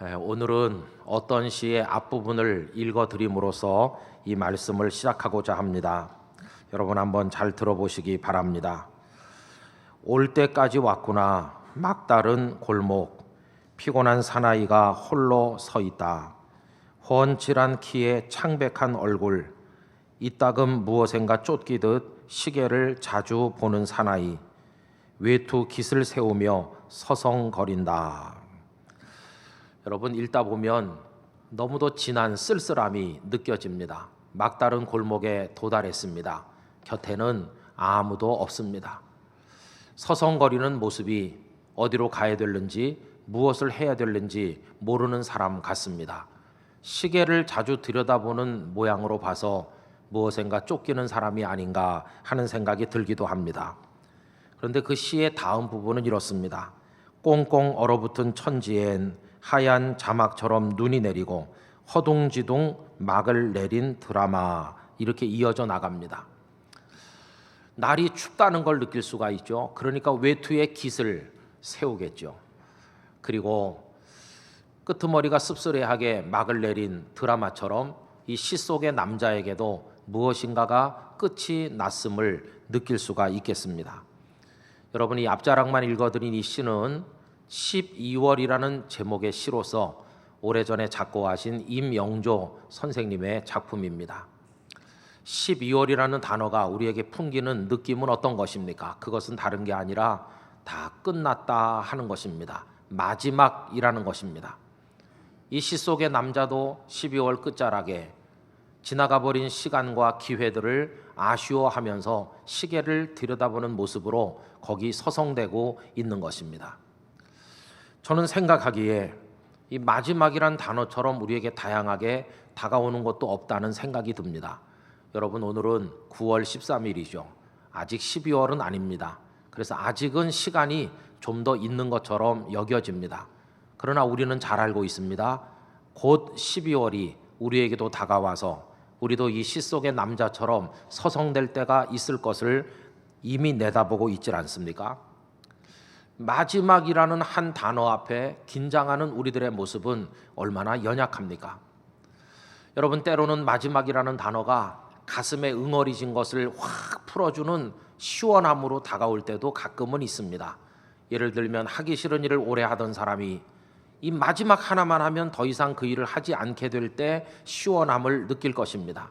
오늘은 어떤 시의 앞부분을 읽어드림으로써 이 말씀을 시작하고자 합니다. 여러분 한번 잘 들어보시기 바랍니다. 올 때까지 왔구나 막다른 골목, 피곤한 사나이가 홀로 서 있다. 훤칠한 키에 창백한 얼굴, 이따금 무엇인가 쫓기듯 시계를 자주 보는 사나이, 외투 깃을 세우며 서성거린다. 여러분 읽다 보면 너무도 진한 쓸쓸함이 느껴집니다. 막다른 골목에 도달했습니다. 곁에는 아무도 없습니다. 서성거리는 모습이 어디로 가야 될는지 무엇을 해야 될는지 모르는 사람 같습니다. 시계를 자주 들여다보는 모양으로 봐서 무엇인가 쫓기는 사람이 아닌가 하는 생각이 들기도 합니다. 그런데 그 시의 다음 부분은 이렇습니다. 꽁꽁 얼어붙은 천지엔 하얀 자막처럼 눈이 내리고 허둥지둥 막을 내린 드라마, 이렇게 이어져 나갑니다. 날이 춥다는 걸 느낄 수가 있죠. 그러니까 외투에 깃을 세우겠죠. 그리고 끄트머리가 씁쓸해하게 막을 내린 드라마처럼 이 시 속의 남자에게도 무엇인가가 끝이 났음을 느낄 수가 있겠습니다. 여러분이 앞자락만 읽어드린 이 시는 12월이라는 제목의 시로서 오래전에 작고하신 임영조 선생님의 작품입니다. 12월이라는 단어가 우리에게 풍기는 느낌은 어떤 것입니까? 그것은 다른 게 아니라 다 끝났다 하는 것입니다. 마지막이라는 것입니다. 이 시 속의 남자도 12월 끝자락에 지나가 버린 시간과 기회들을 아쉬워하면서 시계를 들여다보는 모습으로 거기 서성대고 있는 것입니다. 저는 생각하기에 이 마지막이란 단어처럼 우리에게 다양하게 다가오는 것도 없다는 생각이 듭니다. 여러분 오늘은 9월 13일이죠. 아직 12월은 아닙니다. 그래서 아직은 시간이 좀 더 있는 것처럼 여겨집니다. 그러나 우리는 잘 알고 있습니다. 곧 12월이 우리에게도 다가와서 우리도 이 시 속의 남자처럼 서성댈 때가 있을 것을 이미 내다보고 있질 않습니까? 마지막이라는 한 단어 앞에 긴장하는 우리들의 모습은 얼마나 연약합니까? 여러분 때로는 마지막이라는 단어가 가슴에 응어리진 것을 확 풀어주는 시원함으로 다가올 때도 가끔은 있습니다. 예를 들면 하기 싫은 일을 오래 하던 사람이 이 마지막 하나만 하면 더 이상 그 일을 하지 않게 될 때 시원함을 느낄 것입니다.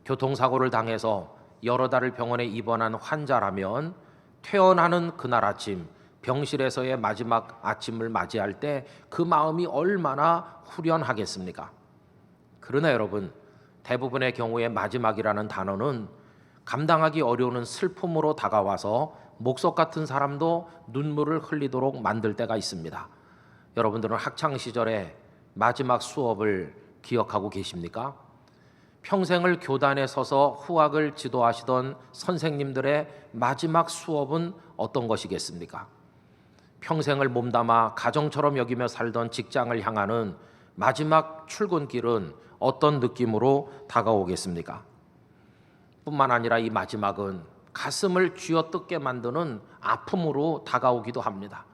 교통사고를 당해서 여러 달을 병원에 입원한 환자라면 퇴원하는 그날 아침, 병실에서의 마지막 아침을 맞이할 때 그 마음이 얼마나 후련하겠습니까? 그러나 여러분, 대부분의 경우에 마지막이라는 단어는 감당하기 어려운 슬픔으로 다가와서 목석 같은 사람도 눈물을 흘리도록 만들 때가 있습니다. 여러분들은 학창시절에 마지막 수업을 기억하고 계십니까? 평생을 교단에 서서 후학을 지도하시던 선생님들의 마지막 수업은 어떤 것이겠습니까? 평생을 몸담아 가정처럼 여기며 살던 직장을 향하는 마지막 출근길은 어떤 느낌으로 다가오겠습니까? 뿐만 아니라 이 마지막은 가슴을 쥐어뜯게 만드는 아픔으로 다가오기도 합니다.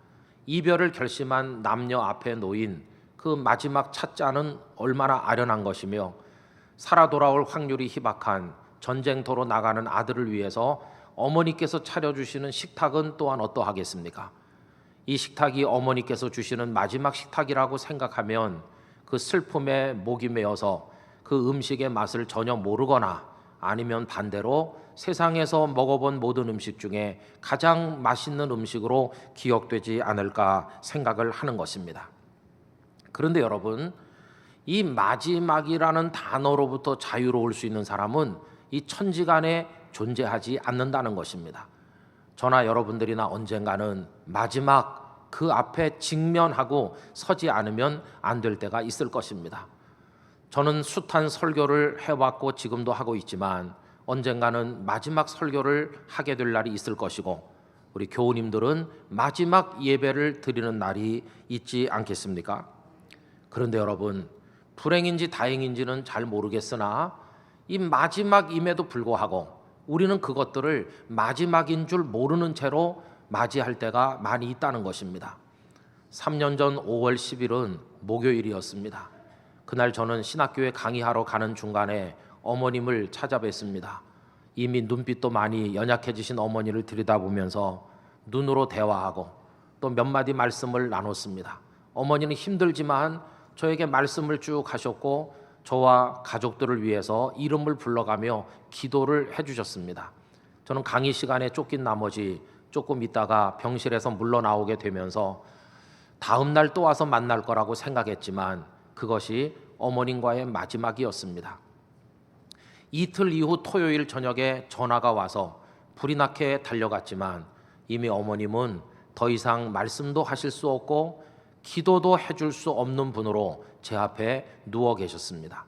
이별을 결심한 남녀 앞에 놓인 그 마지막 찻잔은 얼마나 아련한 것이며 살아 돌아올 확률이 희박한 전쟁터로 나가는 아들을 위해서 어머니께서 차려주시는 식탁은 또한 어떠하겠습니까? 이 식탁이 어머니께서 주시는 마지막 식탁이라고 생각하면 그 슬픔에 목이 메어서 그 음식의 맛을 전혀 모르거나 아니면 반대로 세상에서 먹어본 모든 음식 중에 가장 맛있는 음식으로 기억되지 않을까 생각을 하는 것입니다. 그런데 여러분, 이 마지막이라는 단어로부터 자유로울 수 있는 사람은 이 천지간에 존재하지 않는다는 것입니다. 저나 여러분들이나 언젠가는 마지막 그 앞에 직면하고 서지 않으면 안 될 때가 있을 것입니다. 저는 숱한 설교를 해왔고 지금도 하고 있지만 언젠가는 마지막 설교를 하게 될 날이 있을 것이고 우리 교우님들은 마지막 예배를 드리는 날이 있지 않겠습니까? 그런데 여러분, 불행인지 다행인지는 잘 모르겠으나 이 마지막임에도 불구하고 우리는 그것들을 마지막인 줄 모르는 채로 맞이할 때가 많이 있다는 것입니다. 3년 전 5월 10일은 목요일이었습니다. 그날 저는 신학교에 강의하러 가는 중간에 어머님을 찾아뵀습니다. 이미 눈빛도 많이 연약해지신 어머니를 들여다보면서 눈으로 대화하고 또 몇 마디 말씀을 나눴습니다. 어머니는 힘들지만 저에게 말씀을 쭉 하셨고 저와 가족들을 위해서 이름을 불러가며 기도를 해주셨습니다. 저는 강의 시간에 쫓긴 나머지 조금 있다가 병실에서 물러나오게 되면서 다음 날 또 와서 만날 거라고 생각했지만 그것이 어머님과의 마지막이었습니다. 이틀 이후 토요일 저녁에 전화가 와서 불이 나게 달려갔지만 이미 어머님은 더 이상 말씀도 하실 수 없고 기도도 해줄 수 없는 분으로 제 앞에 누워 계셨습니다.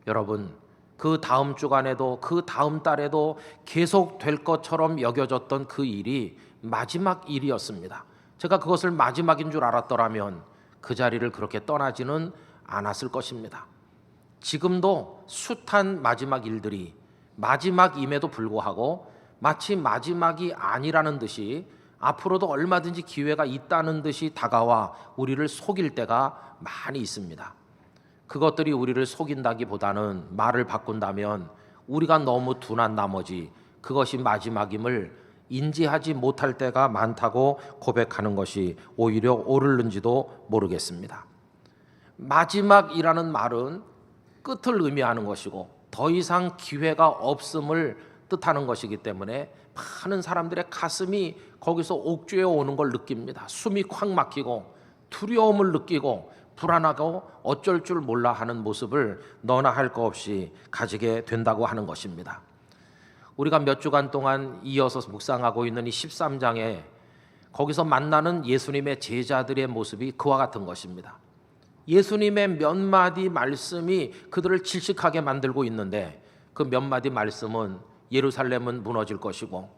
여러분, 그 다음 주간에도 그 다음 달에도 계속 될 것처럼 여겨졌던 그 일이 마지막 일이었습니다. 제가 그것을 마지막인 줄 알았더라면 그 자리를 그렇게 떠나지는 않았을 것입니다. 지금도 숱한 마지막 일들이 마지막임에도 불구하고 마치 마지막이 아니라는 듯이 앞으로도 얼마든지 기회가 있다는 듯이 다가와 우리를 속일 때가 많이 있습니다. 그것들이 우리를 속인다기보다는 말을 바꾼다면 우리가 너무 둔한 나머지 그것이 마지막임을 인지하지 못할 때가 많다고 고백하는 것이 오히려 옳을는지도 모르겠습니다. 마지막이라는 말은 끝을 의미하는 것이고 더 이상 기회가 없음을 뜻하는 것이기 때문에 많은 사람들의 가슴이 거기서 옥죄어 오는 걸 느낍니다. 숨이 콱 막히고 두려움을 느끼고 불안하고 어쩔 줄 몰라 하는 모습을 너나 할 거 없이 가지게 된다고 하는 것입니다. 우리가 몇 주간 동안 이어서 묵상하고 있는 이 13장에 거기서 만나는 예수님의 제자들의 모습이 그와 같은 것입니다. 예수님의 몇 마디 말씀이 그들을 질식하게 만들고 있는데 그 몇 마디 말씀은 예루살렘은 무너질 것이고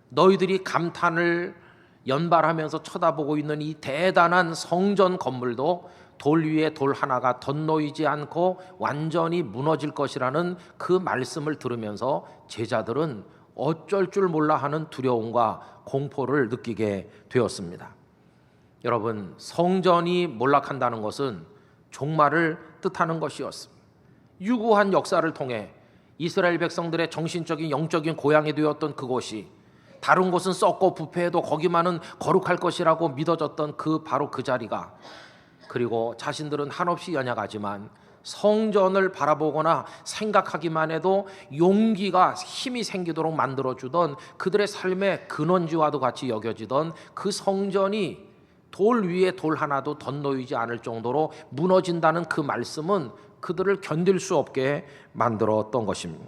너희들이 감탄을 연발하면서 쳐다보고 있는 이 대단한 성전 건물도 돌 위에 돌 하나가 덧놓이지 않고 완전히 무너질 것이라는 그 말씀을 들으면서 제자들은 어쩔 줄 몰라 하는 두려움과 공포를 느끼게 되었습니다. 여러분, 성전이 몰락한다는 것은 종말을 뜻하는 것이었습니다. 유구한 역사를 통해 이스라엘 백성들의 정신적인 영적인 고향이 되었던 그곳이 다른 곳은 썩고 부패해도 거기만은 거룩할 것이라고 믿어졌던 바로 그 자리가, 그리고 자신들은 한없이 연약하지만 성전을 바라보거나 생각하기만 해도 용기가 힘이 생기도록 만들어주던 그들의 삶의 근원지와도 같이 여겨지던 그 성전이 돌 위에 돌 하나도 덧놓이지 않을 정도로 무너진다는 그 말씀은 그들을 견딜 수 없게 만들었던 것입니다.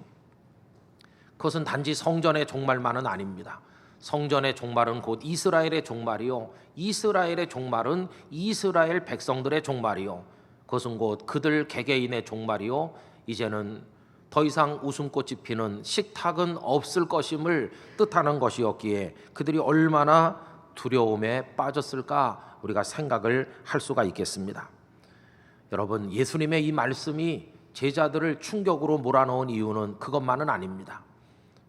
그것은 단지 성전의 종말만은 아닙니다. 성전의 종말은 곧 이스라엘의 종말이요, 이스라엘의 종말은 이스라엘 백성들의 종말이요, 그것은 곧 그들 개개인의 종말이요, 이제는 더 이상 웃음꽃이 피는 식탁은 없을 것임을 뜻하는 것이었기에 그들이 얼마나 두려움에 빠졌을까 우리가 생각을 할 수가 있겠습니다. 여러분, 예수님의 이 말씀이 제자들을 충격으로 몰아넣은 이유는 그것만은 아닙니다.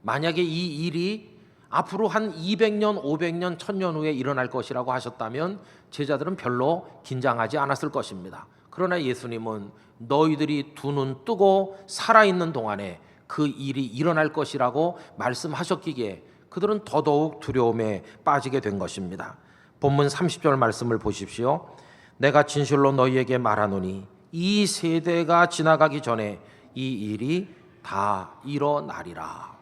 만약에 이 일이 앞으로 한 200년, 500년, 1000년 후에 일어날 것이라고 하셨다면 제자들은 별로 긴장하지 않았을 것입니다. 그러나 예수님은 너희들이 두 눈 뜨고 살아있는 동안에 그 일이 일어날 것이라고 말씀하셨기에 그들은 더더욱 두려움에 빠지게 된 것입니다. 본문 30절 말씀을 보십시오. 내가 진실로 너희에게 말하노니 이 세대가 지나가기 전에 이 일이 다 일어나리라.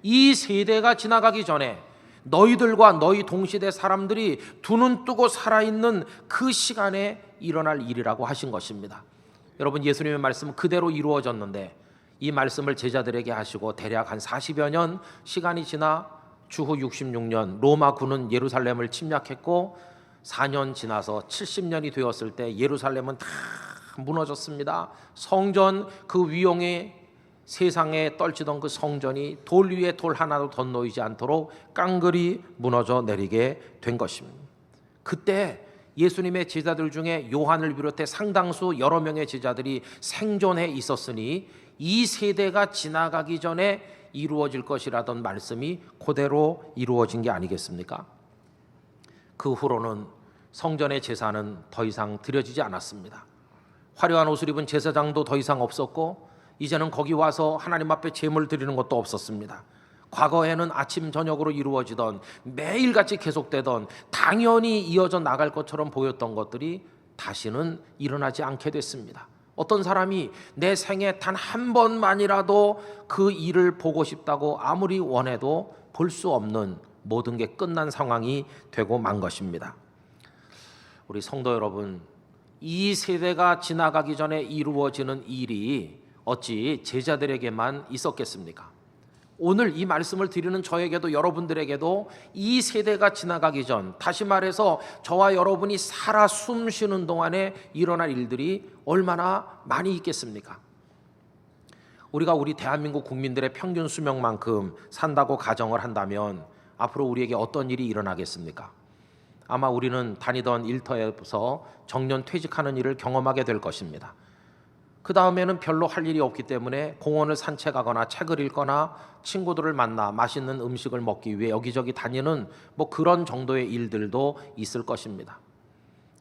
이 세대가 지나가기 전에 너희들과 너희 동시대 사람들이 두 눈 뜨고 살아있는 그 시간에 일어날 일이라고 하신 것입니다. 여러분, 예수님의 말씀은 그대로 이루어졌는데 이 말씀을 제자들에게 하시고 대략 한 40여 년 시간이 지나 주후 66년 로마군은 예루살렘을 침략했고 4년 지나서 70년이 되었을 때 예루살렘은 다 무너졌습니다. 성전 그 위용에 세상에 떨치던 그 성전이 돌 위에 돌 하나도 덧놓이지 않도록 깡그리 무너져 내리게 된 것입니다. 그때 예수님의 제자들 중에 요한을 비롯해 상당수 여러 명의 제자들이 생존해 있었으니 이 세대가 지나가기 전에 이루어질 것이라던 말씀이 그대로 이루어진 게 아니겠습니까? 그 후로는 성전의 제사는 더 이상 드려지지 않았습니다. 화려한 옷을 입은 제사장도 더 이상 없었고 이제는 거기 와서 하나님 앞에 제물 드리는 것도 없었습니다. 과거에는 아침 저녁으로 이루어지던 매일같이 계속되던 당연히 이어져 나갈 것처럼 보였던 것들이 다시는 일어나지 않게 됐습니다. 어떤 사람이 내 생에 단 한 번만이라도 그 일을 보고 싶다고 아무리 원해도 볼 수 없는 모든 게 끝난 상황이 되고 만 것입니다. 우리 성도 여러분, 이 세대가 지나가기 전에 이루어지는 일이 어찌 제자들에게만 있었겠습니까? 오늘 이 말씀을 드리는 저에게도 여러분들에게도 이 세대가 지나가기 전, 다시 말해서 저와 여러분이 살아 숨 쉬는 동안에 일어날 일들이 얼마나 많이 있겠습니까? 우리가 우리 대한민국 국민들의 평균 수명만큼 산다고 가정을 한다면 앞으로 우리에게 어떤 일이 일어나겠습니까? 아마 우리는 다니던 일터에서 정년 퇴직하는 일을 경험하게 될 것입니다. 그 다음에는 별로 할 일이 없기 때문에 공원을 산책하거나 책을 읽거나 친구들을 만나 맛있는 음식을 먹기 위해 여기저기 다니는 그런 정도의 일들도 있을 것입니다.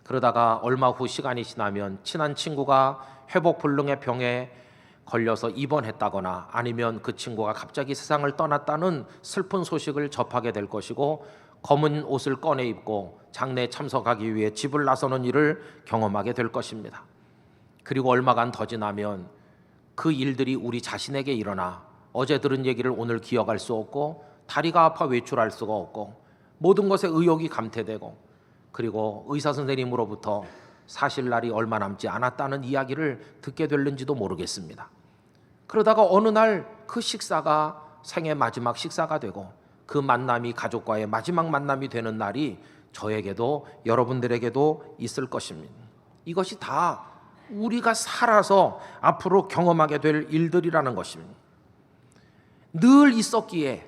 그러다가 얼마 후 시간이 지나면 친한 친구가 회복불능의 병에 걸려서 입원했다거나 아니면 그 친구가 갑자기 세상을 떠났다는 슬픈 소식을 접하게 될 것이고 검은 옷을 꺼내 입고 장례에 참석하기 위해 집을 나서는 일을 경험하게 될 것입니다. 그리고 얼마간 더 지나면 그 일들이 우리 자신에게 일어나 어제 들은 얘기를 오늘 기억할 수 없고 다리가 아파 외출할 수가 없고 모든 것에 의욕이 감퇴되고 그리고 의사 선생님으로부터 사실 날이 얼마 남지 않았다는 이야기를 듣게 될는지도 모르겠습니다. 그러다가 어느 날 그 식사가 생애 마지막 식사가 되고 그 만남이 가족과의 마지막 만남이 되는 날이 저에게도 여러분들에게도 있을 것입니다. 이것이 다 우리가 살아서 앞으로 경험하게 될 일들이라는 것입니다. 늘 있었기에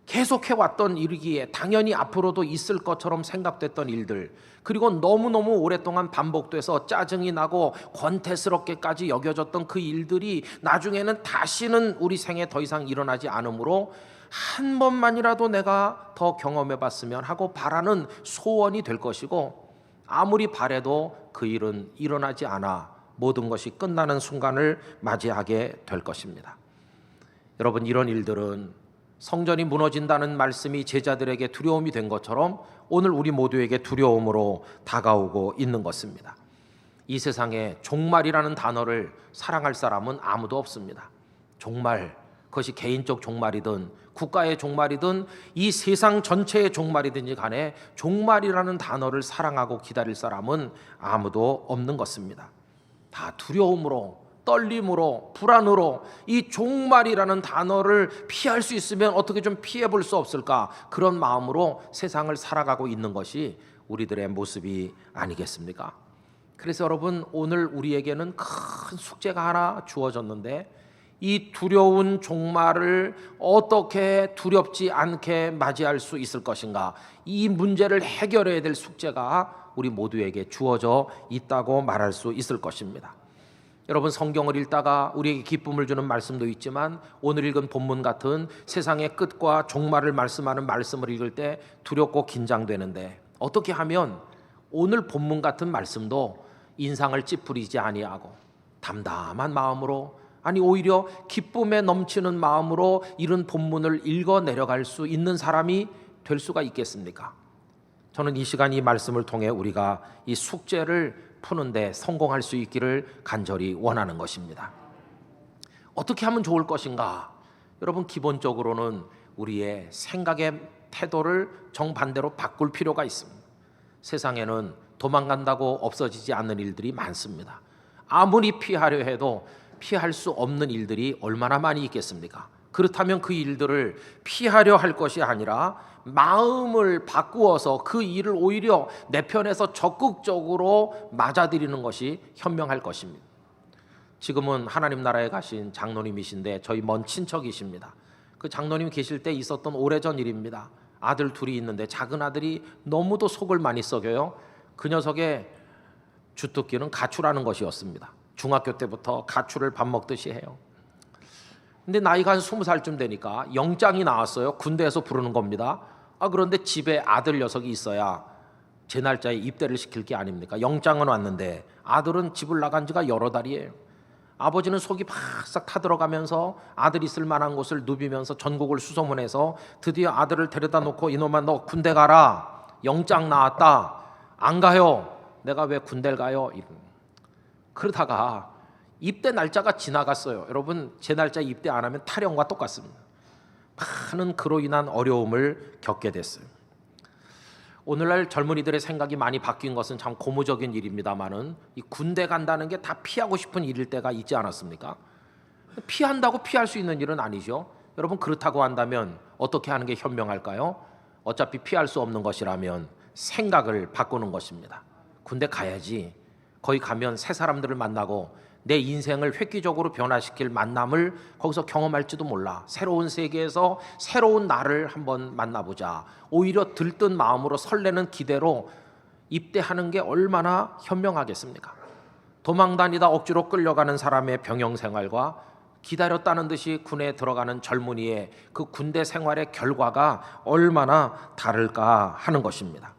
계속해왔던 일이기에 당연히 앞으로도 있을 것처럼 생각됐던 일들, 그리고 너무너무 오랫동안 반복돼서 짜증이 나고 권태스럽게까지 여겨졌던 그 일들이 나중에는 다시는 우리 생에 더 이상 일어나지 않으므로 한 번만이라도 내가 더 경험해봤으면 하고 바라는 소원이 될 것이고, 아무리 바라도 그 일은 일어나지 않아 모든 것이 끝나는 순간을 맞이하게 될 것입니다. 여러분, 이런 일들은 성전이 무너진다는 말씀이 제자들에게 두려움이 된 것처럼 오늘 우리 모두에게 두려움으로 다가오고 있는 것입니다. 이 세상에 종말이라는 단어를 사랑할 사람은 아무도 없습니다. 종말, 그것이 개인적 종말이든 국가의 종말이든 이 세상 전체의 종말이든지 간에 종말이라는 단어를 사랑하고 기다릴 사람은 아무도 없는 것입니다. 다 두려움으로, 떨림으로, 불안으로 이 종말이라는 단어를 피할 수 있으면 어떻게 좀 피해 볼 수 없을까, 그런 마음으로 세상을 살아가고 있는 것이 우리들의 모습이 아니겠습니까? 그래서 여러분, 오늘 우리에게는 큰 숙제가 하나 주어졌는데, 이 두려운 종말을 어떻게 두렵지 않게 맞이할 수 있을 것인가, 이 문제를 해결해야 될 숙제가 우리 모두에게 주어져 있다고 말할 수 있을 것입니다. 여러분, 성경을 읽다가 우리에게 기쁨을 주는 말씀도 있지만 오늘 읽은 본문 같은 세상의 끝과 종말을 말씀하는 말씀을 읽을 때 두렵고 긴장되는데, 어떻게 하면 오늘 본문 같은 말씀도 인상을 찌푸리지 아니하고 담담한 마음으로, 아니 오히려 기쁨에 넘치는 마음으로 이런 본문을 읽어 내려갈 수 있는 사람이 될 수가 있겠습니까? 저는 이 시간 이 말씀을 통해 우리가 이 숙제를 푸는데 성공할 수 있기를 간절히 원하는 것입니다. 어떻게 하면 좋을 것인가? 여러분, 기본적으로는 우리의 생각의 태도를 정반대로 바꿀 필요가 있습니다. 세상에는 도망간다고 없어지지 않는 일들이 많습니다. 아무리 피하려 해도 피할 수 없는 일들이 얼마나 많이 있겠습니까? 그렇다면 그 일들을 피하려 할 것이 아니라 마음을 바꾸어서 그 일을 오히려 내 편에서 적극적으로 맞아들이는 것이 현명할 것입니다. 지금은 하나님 나라에 가신 장로님이신데 저희 먼 친척이십니다. 그 장로님 계실 때 있었던 오래전 일입니다. 아들 둘이 있는데 작은 아들이 너무도 속을 많이 썩여요. 그 녀석의 주특기는 가출하는 것이었습니다. 중학교 때부터 가출을 밥 먹듯이 해요. 근데 나이가 한 20살쯤 되니까 영장이 나왔어요. 군대에서 부르는 겁니다. 그런데 집에 아들 녀석이 있어야 제 날짜에 입대를 시킬 게 아닙니까? 영장은 왔는데 아들은 집을 나간 지가 여러 달이에요. 아버지는 속이 바싹 타들어가면서 아들 있을 만한 곳을 누비면서 전국을 수소문해서 드디어 아들을 데려다 놓고 이놈아 너 군대 가라. 영장 나왔다. 안 가요. 내가 왜 군대를 가요? 그러다가 입대 날짜가 지나갔어요. 여러분 제 날짜 입대 안 하면 탈영과 똑같습니다. 많은 그로 인한 어려움을 겪게 됐어요. 오늘날 젊은이들의 생각이 많이 바뀐 것은 참 고무적인 일입니다만은 이 군대 간다는 게 다 피하고 싶은 일일 때가 있지 않았습니까? 피한다고 피할 수 있는 일은 아니죠. 여러분 그렇다고 한다면 어떻게 하는 게 현명할까요? 어차피 피할 수 없는 것이라면 생각을 바꾸는 것입니다. 군대 가야지. 거기 가면 새 사람들을 만나고 내 인생을 획기적으로 변화시킬 만남을 거기서 경험할지도 몰라. 새로운 세계에서 새로운 나를 한번 만나보자. 오히려 들뜬 마음으로 설레는 기대로 입대하는 게 얼마나 현명하겠습니까? 도망다니다 억지로 끌려가는 사람의 병영 생활과 기다렸다는 듯이 군에 들어가는 젊은이의 그 군대 생활의 결과가 얼마나 다를까 하는 것입니다.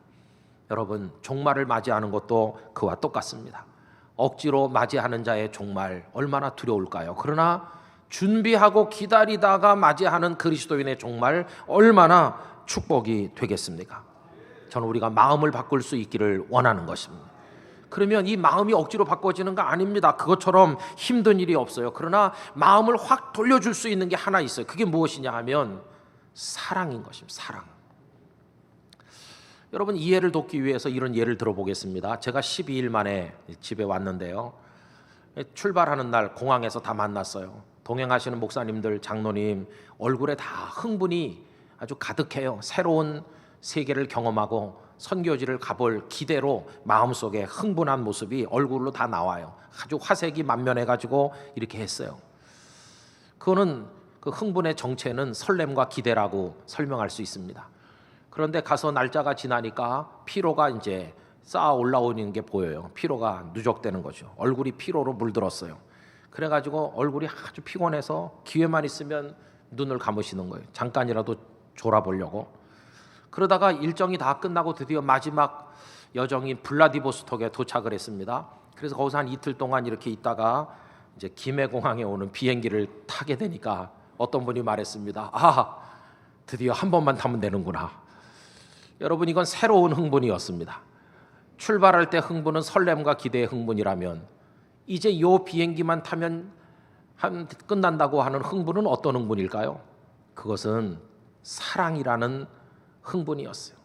여러분 종말을 맞이하는 것도 그와 똑같습니다. 억지로 맞이하는 자의 종말 얼마나 두려울까요? 그러나 준비하고 기다리다가 맞이하는 그리스도인의 종말 얼마나 축복이 되겠습니까? 저는 우리가 마음을 바꿀 수 있기를 원하는 것입니다. 그러면 이 마음이 억지로 바꿔지는 거 아닙니다. 그것처럼 힘든 일이 없어요. 그러나 마음을 확 돌려줄 수 있는 게 하나 있어요. 그게 무엇이냐 하면 사랑인 것입니다. 사랑. 여러분 이해를 돕기 위해서 이런 예를 들어보겠습니다. 제가 12일 만에 집에 왔는데요. 출발하는 날 공항에서 다 만났어요. 동행하시는 목사님들, 장로님 얼굴에 다 흥분이 아주 가득해요. 새로운 세계를 경험하고 선교지를 가볼 기대로 마음속에 흥분한 모습이 얼굴로 다 나와요. 아주 화색이 만면해가지고 이렇게 했어요. 그거는 그 흥분의 정체는 설렘과 기대라고 설명할 수 있습니다. 그런데 가서 날짜가 지나니까 피로가 이제 쌓아 올라오는 게 보여요. 피로가 누적되는 거죠. 얼굴이 피로로 물들었어요. 그래가지고 얼굴이 아주 피곤해서 기회만 있으면 눈을 감으시는 거예요. 잠깐이라도 졸아보려고. 그러다가 일정이 다 끝나고 드디어 마지막 여정인 블라디보스톡에 도착을 했습니다. 그래서 거기서 한 이틀 동안 이렇게 있다가 이제 김해공항에 오는 비행기를 타게 되니까 어떤 분이 말했습니다. 아, 드디어 한 번만 타면 되는구나. 여러분 이건 새로운 흥분이었습니다. 출발할 때 흥분은 설렘과 기대의 흥분이라면 이제 요 비행기만 타면 끝난다고 하는 흥분은 어떤 흥분일까요? 그것은 사랑이라는 흥분이었어요.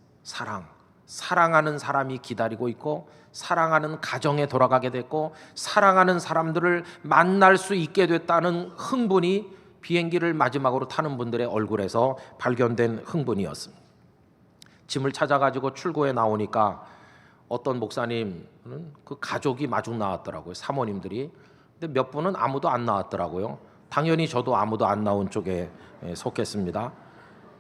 사랑하는 사람이 기다리고 있고 사랑하는 가정에 돌아가게 됐고 사랑하는 사람들을 만날 수 있게 됐다는 흥분이 비행기를 마지막으로 타는 분들의 얼굴에서 발견된 흥분이었습니다. 짐을 찾아가지고 출구에 나오니까 어떤 목사님은 그 가족이 마중 나왔더라고요. 사모님들이. 근데 몇 분은 아무도 안 나왔더라고요. 당연히 저도 아무도 안 나온 쪽에 속했습니다.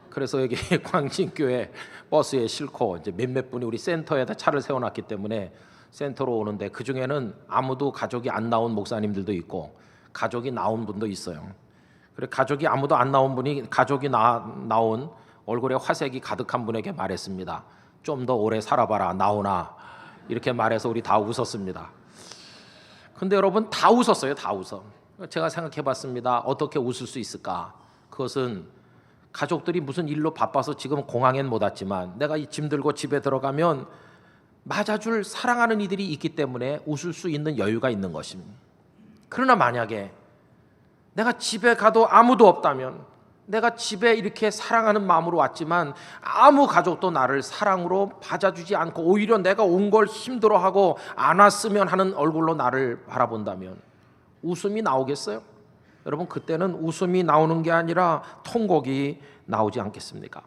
그래서 여기 광진교회 버스에 싣고 이제 몇몇 분이 우리 센터에다 차를 세워놨기 때문에 센터로 오는데 그 중에는 아무도 가족이 안 나온 목사님들도 있고 가족이 나온 분도 있어요. 그래 가족이 아무도 안 나온 분이 가족이 나온 얼굴에 화색이 가득한 분에게 말했습니다. 좀 더 오래 살아봐라 나오나 이렇게 말해서 우리 다 웃었습니다. 근데 여러분 다 웃었어요. 다 웃어. 제가 생각해봤습니다. 어떻게 웃을 수 있을까? 그것은 가족들이 무슨 일로 바빠서 지금 공항엔 못 왔지만 내가 이 짐 들고 집에 들어가면 맞아줄 사랑하는 이들이 있기 때문에 웃을 수 있는 여유가 있는 것입니다. 그러나 만약에 내가 집에 가도 아무도 없다면 내가 집에 이렇게 사랑하는 마음으로 왔지만 아무 가족도 나를 사랑으로 받아주지 않고 오히려 내가 온 걸 힘들어하고 안 왔으면 하는 얼굴로 나를 바라본다면 웃음이 나오겠어요? 여러분 그때는 웃음이 나오는 게 아니라 통곡이 나오지 않겠습니까?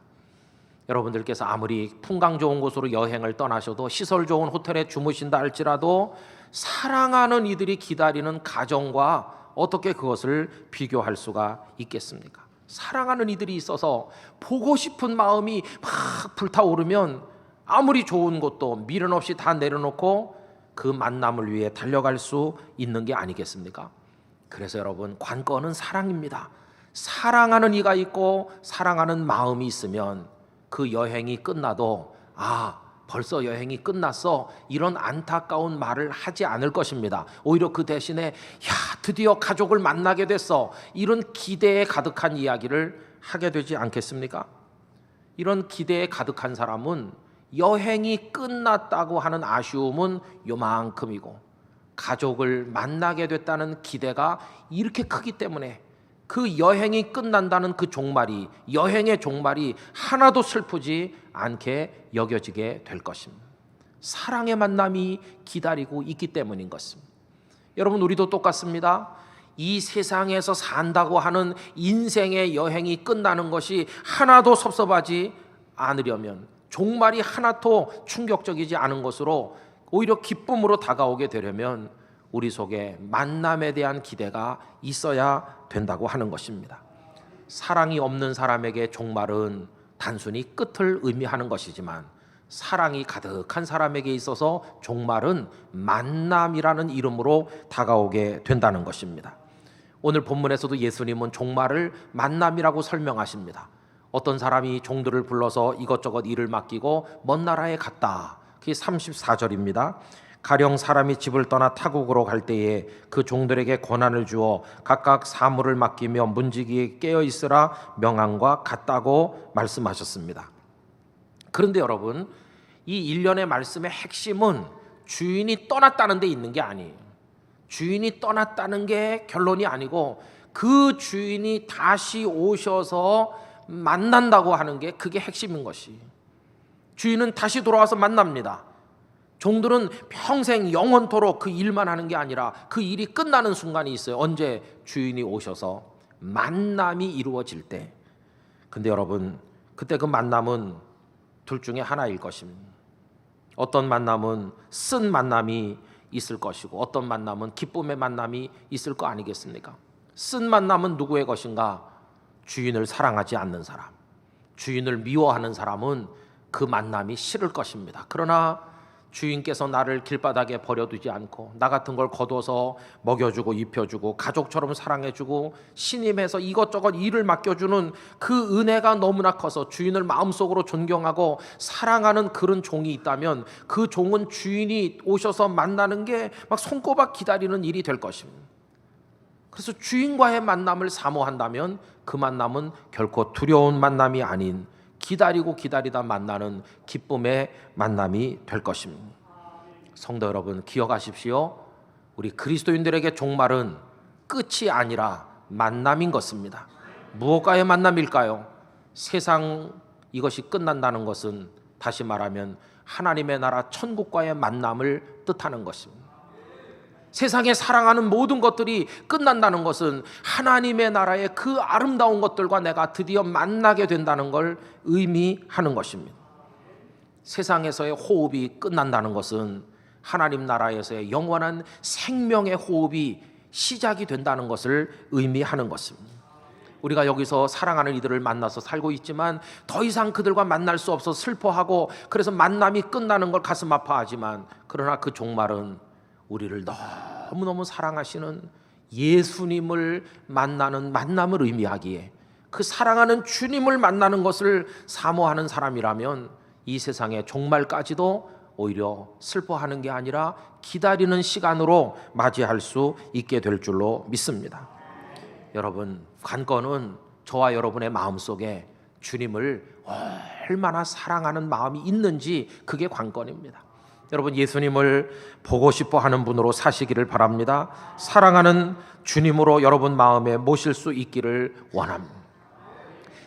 여러분들께서 아무리 풍광 좋은 곳으로 여행을 떠나셔도 시설 좋은 호텔에 주무신다 할지라도 사랑하는 이들이 기다리는 가정과 어떻게 그것을 비교할 수가 있겠습니까? 사랑하는 이들이 있어서 보고 싶은 마음이 막 불타오르면 아무리 좋은 것도 미련 없이 다 내려놓고 그 만남을 위해 달려갈 수 있는 게 아니겠습니까? 그래서 여러분 관건은 사랑입니다. 사랑하는 이가 있고 사랑하는 마음이 있으면 그 여행이 끝나도 벌써 여행이 끝났어, 이런 안타까운 말을 하지 않을 것입니다. 오히려 그 대신에 야, 드디어 가족을 만나게 됐어, 이런 기대에 가득한 이야기를 하게 되지 않겠습니까? 이런 기대에 가득한 사람은 여행이 끝났다고 하는 아쉬움은 요만큼이고, 가족을 만나게 됐다는 기대가 이렇게 크기 때문에 그 여행이 끝난다는 그 종말이, 여행의 종말이 하나도 슬프지 않게 여겨지게 될 것입니다. 사랑의 만남이 기다리고 있기 때문인 것입니다. 여러분, 우리도 똑같습니다. 이 세상에서 산다고 하는 인생의 여행이 끝나는 것이 하나도 섭섭하지 않으려면, 종말이 하나도 충격적이지 않은 것으로 오히려 기쁨으로 다가오게 되려면 우리 속에 만남에 대한 기대가 있어야 된다고 하는 것입니다. 사랑이 없는 사람에게 종말은 단순히 끝을 의미하는 것이지만, 사랑이 가득한 사람에게 있어서 종말은 만남이라는 이름으로 다가오게 된다는 것입니다. 오늘 본문에서도 예수님은 종말을 만남이라고 설명하십니다. 어떤 사람이 종들을 불러서 이것저것 일을 맡기고 먼 나라에 갔다. 그게 34절입니다. 가령 사람이 집을 떠나 타국으로 갈 때에 그 종들에게 권한을 주어 각각 사물을 맡기며 문지기에 깨어 있으라 명함과 같다고 말씀하셨습니다. 그런데 여러분, 이 일련의 말씀의 핵심은 주인이 떠났다는 데 있는 게 아니에요. 주인이 떠났다는 게 결론이 아니고, 그 주인이 다시 오셔서 만난다고 하는 게 그게 핵심인 것이. 주인은 다시 돌아와서 만납니다. 종들은 평생 영원토록 그 일만 하는 게 아니라 그 일이 끝나는 순간이 있어요. 언제? 주인이 오셔서 만남이 이루어질 때. 근데 여러분, 그때 그 만남은 둘 중에 하나일 것입니다. 어떤 만남은 쓴 만남이 있을 것이고, 어떤 만남은 기쁨의 만남이 있을 거 아니겠습니까? 쓴 만남은 누구의 것인가? 주인을 사랑하지 않는 사람, 주인을 미워하는 사람은 그 만남이 싫을 것입니다. 그러나 주인께서 나를 길바닥에 버려두지 않고 나 같은 걸 거둬서 먹여주고 입혀주고 가족처럼 사랑해주고 신임해서 이것저것 일을 맡겨주는 그 은혜가 너무나 커서 주인을 마음속으로 존경하고 사랑하는 그런 종이 있다면, 그 종은 주인이 오셔서 만나는 게 막 손꼽아 기다리는 일이 될 것입니다. 그래서 주인과의 만남을 사모한다면 그 만남은 결코 두려운 만남이 아닌 기다리고 기다리다 만나는 기쁨의 만남이 될 것입니다. 성도 여러분, 기억하십시오. 우리 그리스도인들에게 종말은 끝이 아니라 만남인 것입니다. 무엇과의 만남일까요? 세상 이것이 끝난다는 것은 다시 말하면 하나님의 나라 천국과의 만남을 뜻하는 것입니다. 세상에 사랑하는 모든 것들이 끝난다는 것은 하나님의 나라의 그 아름다운 것들과 내가 드디어 만나게 된다는 걸 의미하는 것입니다. 세상에서의 호흡이 끝난다는 것은 하나님 나라에서의 영원한 생명의 호흡이 시작이 된다는 것을 의미하는 것입니다. 우리가 여기서 사랑하는 이들을 만나서 살고 있지만 더 이상 그들과 만날 수 없어서 슬퍼하고, 그래서 만남이 끝나는 걸 가슴 아파하지만, 그러나 그 종말은 우리를 너무너무 사랑하시는 예수님을 만나는 만남을 의미하기에, 그 사랑하는 주님을 만나는 것을 사모하는 사람이라면 이 세상의 종말까지도 오히려 슬퍼하는 게 아니라 기다리는 시간으로 맞이할 수 있게 될 줄로 믿습니다. 여러분, 관건은 저와 여러분의 마음속에 주님을 얼마나 사랑하는 마음이 있는지, 그게 관건입니다. 여러분, 예수님을 보고 싶어 하는 분으로 사시기를 바랍니다. 사랑하는 주님으로 여러분 마음에 모실 수 있기를 원합니다.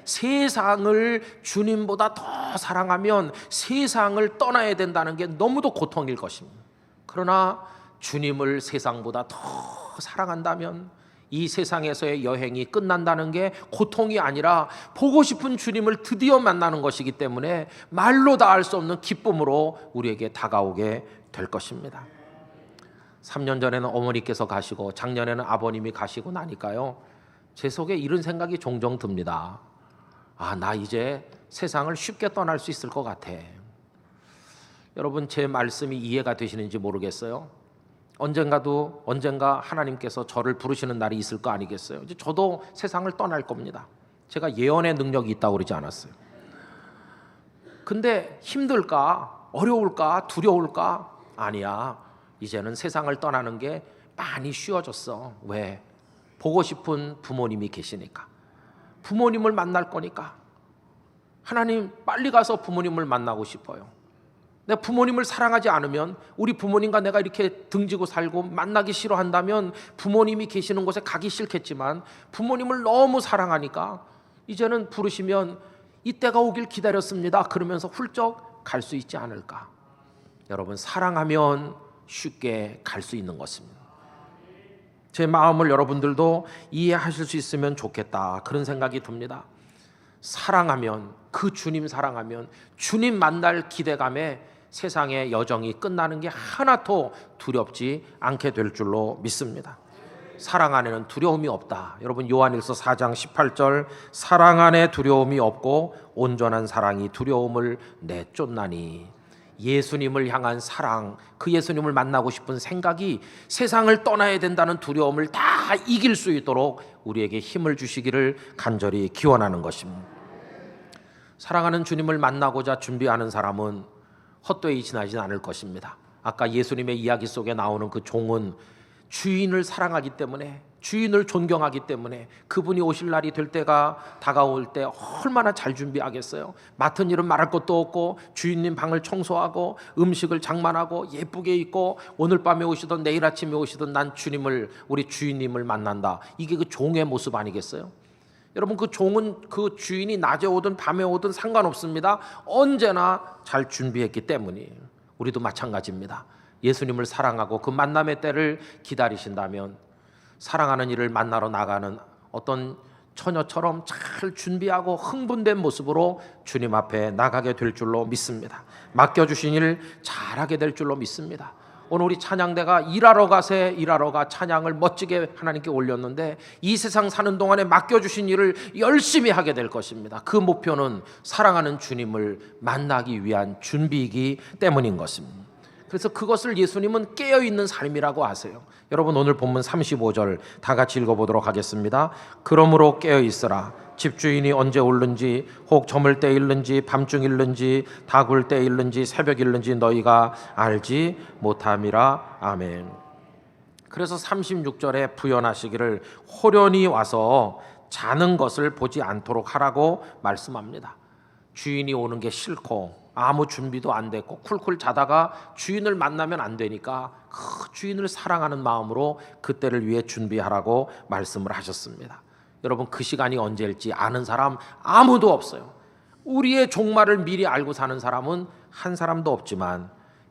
세상을 주님보다 더 사랑하면 세상을 떠나야 된다는 게 너무도 고통일 것입니다. 그러나 주님을 세상보다 더 사랑한다면 이 세상에서의 여행이 끝난다는 게 고통이 아니라 보고 싶은 주님을 드디어 만나는 것이기 때문에 말로 다 할 수 없는 기쁨으로 우리에게 다가오게 될 것입니다. 3년 전에는 어머니께서 가시고 작년에는 아버님이 가시고 나니까요, 제 속에 이런 생각이 종종 듭니다. 나 이제 세상을 쉽게 떠날 수 있을 것 같아. 여러분, 제 말씀이 이해가 되시는지 모르겠어요. 언젠가 하나님께서 저를 부르시는 날이 있을 거 아니겠어요? 이제 저도 세상을 떠날 겁니다. 제가 예언의 능력이 있다고 그러지 않았어요. 근데 힘들까? 어려울까? 두려울까? 아니야. 이제는 세상을 떠나는 게 많이 쉬워졌어. 왜? 보고 싶은 부모님이 계시니까. 부모님을 만날 거니까. 하나님, 빨리 가서 부모님을 만나고 싶어요. 내가 부모님을 사랑하지 않으면, 우리 부모님과 내가 이렇게 등지고 살고 만나기 싫어한다면 부모님이 계시는 곳에 가기 싫겠지만, 부모님을 너무 사랑하니까 이제는 부르시면 이때가 오길 기다렸습니다 그러면서 훌쩍 갈 수 있지 않을까. 여러분, 사랑하면 쉽게 갈 수 있는 것입니다. 제 마음을 여러분들도 이해하실 수 있으면 좋겠다, 그런 생각이 듭니다. 사랑하면, 그 주님 사랑하면, 주님 만날 기대감에 세상의 여정이 끝나는 게 하나도 두렵지 않게 될 줄로 믿습니다. 사랑 안에는 두려움이 없다. 여러분, 요한일서 4장 18절, 사랑 안에 두려움이 없고 온전한 사랑이 두려움을 내쫓나니. 예수님을 향한 사랑, 그 예수님을 만나고 싶은 생각이 세상을 떠나야 된다는 두려움을 다 이길 수 있도록 우리에게 힘을 주시기를 간절히 기원하는 것입니다. 사랑하는 주님을 만나고자 준비하는 사람은 헛되이 지나지 않을 것입니다. 아까 예수님의 이야기 속에 나오는 그 종은 주인을 사랑하기 때문에, 주인을 존경하기 때문에 그분이 오실 날이 될 때가 다가올 때 얼마나 잘 준비하겠어요. 맡은 일은 말할 것도 없고, 주인님 방을 청소하고 음식을 장만하고 예쁘게 입고, 오늘 밤에 오시든 내일 아침에 오시든 난 주님을, 우리 주인님을 만난다. 이게 그 종의 모습 아니겠어요? 여러분, 그 종은 그 주인이 낮에 오든 밤에 오든 상관없습니다. 언제나 잘 준비했기 때문이에요. 우리도 마찬가지입니다. 예수님을 사랑하고 그 만남의 때를 기다리신다면 사랑하는 이를 만나러 나가는 어떤 처녀처럼 잘 준비하고 흥분된 모습으로 주님 앞에 나가게 될 줄로 믿습니다. 맡겨주신 일 잘하게 될 줄로 믿습니다. 오늘 우리 찬양대가 일하러 가세, 일하러 가 찬양을 멋지게 하나님께 올렸는데, 이 세상 사는 동안에 맡겨주신 일을 열심히 하게 될 것입니다. 그 목표는 사랑하는 주님을 만나기 위한 준비이기 때문인 것입니다. 그래서 그것을 예수님은 깨어있는 삶이라고 하세요. 여러분, 오늘 본문 35절 다 같이 읽어보도록 하겠습니다. 그러므로 깨어있으라. 집주인이 언제 올는지, 혹 저물 때 일는지, 밤중 일는지, 다굴 때 일는지, 새벽 일는지 너희가 알지 못함이라. 아멘. 그래서 36절에 부연하시기를 호련히 와서 자는 것을 보지 않도록 하라고 말씀합니다. 주인이 오는 게 싫고 아무 준비도 안 됐고 쿨쿨 자다가 주인을 만나면 안 되니까 그 주인을 사랑하는 마음으로 그때를 위해 준비하라고 말씀을 하셨습니다. 여러분, 그 시간이 언제일지 아는 사람 아무도 없어요. 우리의 종말을 미리 알고 사는 사람은 한 사람도 없지만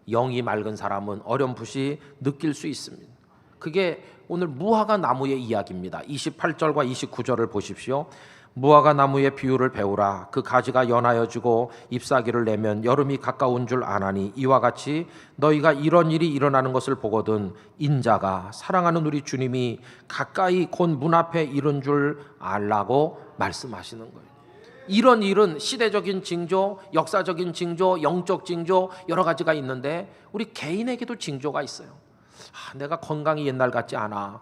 영이 맑은 사람은 어렴풋이 느낄 수 있습니다. 그게 오늘 무화과 나무의 이야기입니다. 28절과 29절을 보십시오. 무화과 나무의 비유를 배우라. 그 가지가 연하여지고 잎사귀를 내면 여름이 가까운 줄 아나니, 이와 같이 너희가 이런 일이 일어나는 것을 보거든 인자가, 사랑하는 우리 주님이 가까이 곧 문 앞에 이른 줄 알라고 말씀하시는 거예요. 이런 일은 시대적인 징조, 역사적인 징조, 영적 징조 여러 가지가 있는데 우리 개인에게도 징조가 있어요. 내가 건강이 옛날 같지 않아.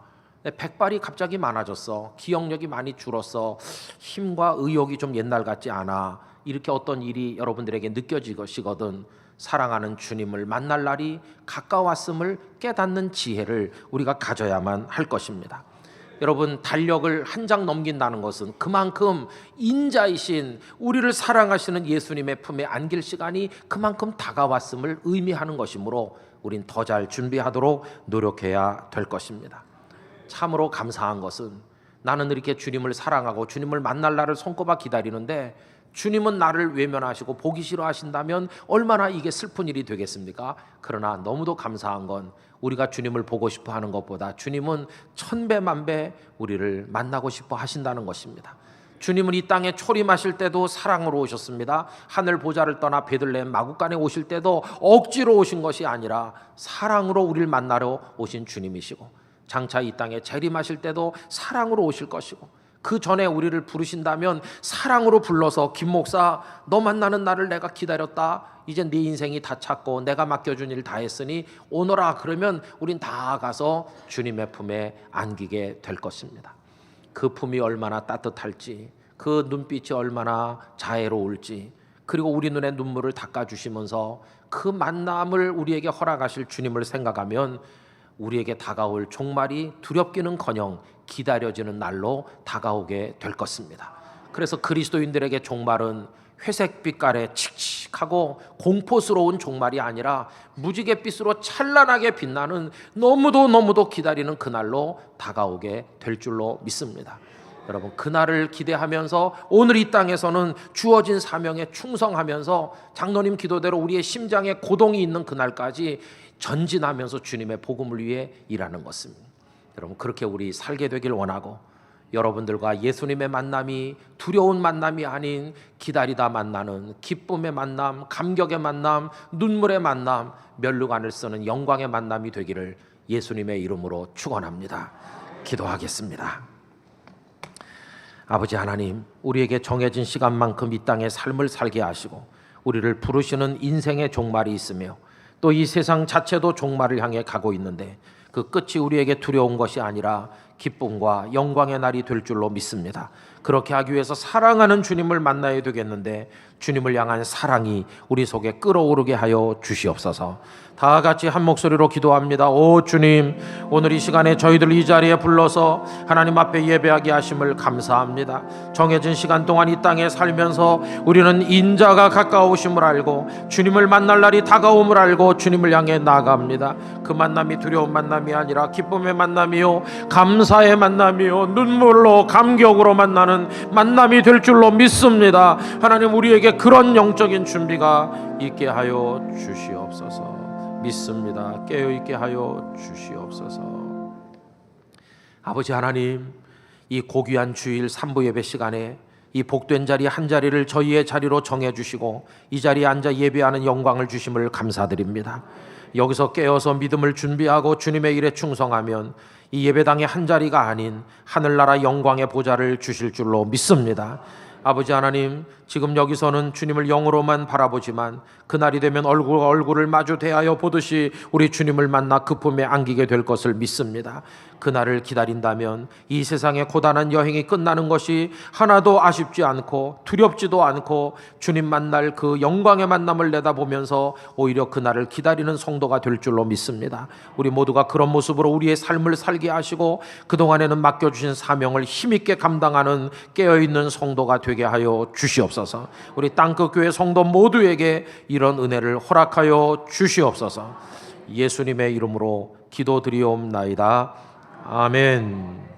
백발이 갑자기 많아졌어. 기억력이 많이 줄었어. 힘과 의욕이 좀 옛날 같지 않아. 이렇게 어떤 일이 여러분들에게 느껴지시거든 사랑하는 주님을 만날 날이 가까웠음을 깨닫는 지혜를 우리가 가져야만 할 것입니다. 여러분, 달력을 한 장 넘긴다는 것은 그만큼 인자이신 우리를 사랑하시는 예수님의 품에 안길 시간이 그만큼 다가왔음을 의미하는 것이므로 우린 더 잘 준비하도록 노력해야 될 것입니다. 참으로 감사한 것은 나는 이렇게 주님을 사랑하고 주님을 만날 날을 손꼽아 기다리는데 주님은 나를 외면하시고 보기 싫어하신다면 얼마나 이게 슬픈 일이 되겠습니까? 그러나 너무도 감사한 건 우리가 주님을 보고 싶어 하는 것보다 주님은 천배 만배 우리를 만나고 싶어 하신다는 것입니다. 주님은 이 땅에 초림하실 때도 사랑으로 오셨습니다. 하늘 보좌를 떠나 베들레헴 마구간에 오실 때도 억지로 오신 것이 아니라 사랑으로 우리를 만나러 오신 주님이시고, 장차 이 땅에 재림하실 때도 사랑으로 오실 것이고, 그 전에 우리를 부르신다면 사랑으로 불러서 김 목사 너 만나는 날을 내가 기다렸다. 이제 네 인생이 다 찼고 내가 맡겨준 일 다 했으니 오너라. 그러면 우린 다 가서 주님의 품에 안기게 될 것입니다. 그 품이 얼마나 따뜻할지, 그 눈빛이 얼마나 자애로울지, 그리고 우리 눈에 눈물을 닦아주시면서 그 만남을 우리에게 허락하실 주님을 생각하면 우리에게 다가올 종말이 두렵기는커녕 기다려지는 날로 다가오게 될 것입니다. 그래서 그리스도인들에게 종말은 회색 빛깔의 칙칙하고 공포스러운 종말이 아니라 무지갯빛으로 찬란하게 빛나는 너무도 기다리는 그날로 다가오게 될 줄로 믿습니다. 여러분, 그날을 기대하면서 오늘 이 땅에서는 주어진 사명에 충성하면서 장로님 기도대로 우리의 심장에 고동이 있는 그날까지 전진하면서 주님의 복음을 위해 일하는 것입니다. 여러분, 그렇게 우리 살게 되길 원하고, 여러분들과 예수님의 만남이 두려운 만남이 아닌 기다리다 만나는 기쁨의 만남, 감격의 만남, 눈물의 만남, 면류관을 쓰는 영광의 만남이 되기를 예수님의 이름으로 축원합니다. 기도하겠습니다. 아버지 하나님, 우리에게 정해진 시간만큼 이 땅의 삶을 살게 하시고 우리를 부르시는 인생의 종말이 있으며 또 이 세상 자체도 종말을 향해 가고 있는데 그 끝이 우리에게 두려운 것이 아니라 기쁨과 영광의 날이 될 줄로 믿습니다. 그렇게 하기 위해서 사랑하는 주님을 만나야 되겠는데 주님을 향한 사랑이 우리 속에 끓어오르게 하여 주시옵소서. 다 같이 한 목소리로 기도합니다. 오 주님, 오늘 이 시간에 저희들 이 자리에 불러서 하나님 앞에 예배하게 하심을 감사합니다. 정해진 시간 동안 이 땅에 살면서 우리는 인자가 가까우심을 알고 주님을 만날 날이 다가옴을 알고 주님을 향해 나아갑니다. 그 만남이 두려운 만남이 아니라 기쁨의 만남이요, 감사의 만남이요, 눈물로 감격으로 만나는 만남이 될 줄로 믿습니다. 하나님, 우리에게 그런 영적인 준비가 있게 하여 주시옵소서. 믿습니다. 깨어있게 하여 주시옵소서. 아버지 하나님, 이 고귀한 주일 3부 예배 시간에 이 복된 자리 한 자리를 저희의 자리로 정해주시고 이 자리에 앉아 예배하는 영광을 주심을 감사드립니다. 여기서 깨어서 믿음을 준비하고 주님의 일에 충성하면 이 예배당의 한 자리가 아닌 하늘나라 영광의 보좌를 주실 줄로 믿습니다. 아버지 하나님, 지금 여기서는 주님을 영으로만 바라보지만 그날이 되면 얼굴과 얼굴을 마주 대하여 보듯이 우리 주님을 만나 그 품에 안기게 될 것을 믿습니다. 그날을 기다린다면 이 세상의 고단한 여행이 끝나는 것이 하나도 아쉽지 않고 두렵지도 않고 주님 만날 그 영광의 만남을 내다보면서 오히려 그날을 기다리는 성도가 될 줄로 믿습니다. 우리 모두가 그런 모습으로 우리의 삶을 살게 하시고 그동안에는 맡겨주신 사명을 힘있게 감당하는 깨어있는 성도가 되게 하여 주시옵소서. 우리 땅끝 교회 성도 모두에게 이런 은혜를 허락하여 주시옵소서. 예수님의 이름으로 기도드리옵나이다. 아멘.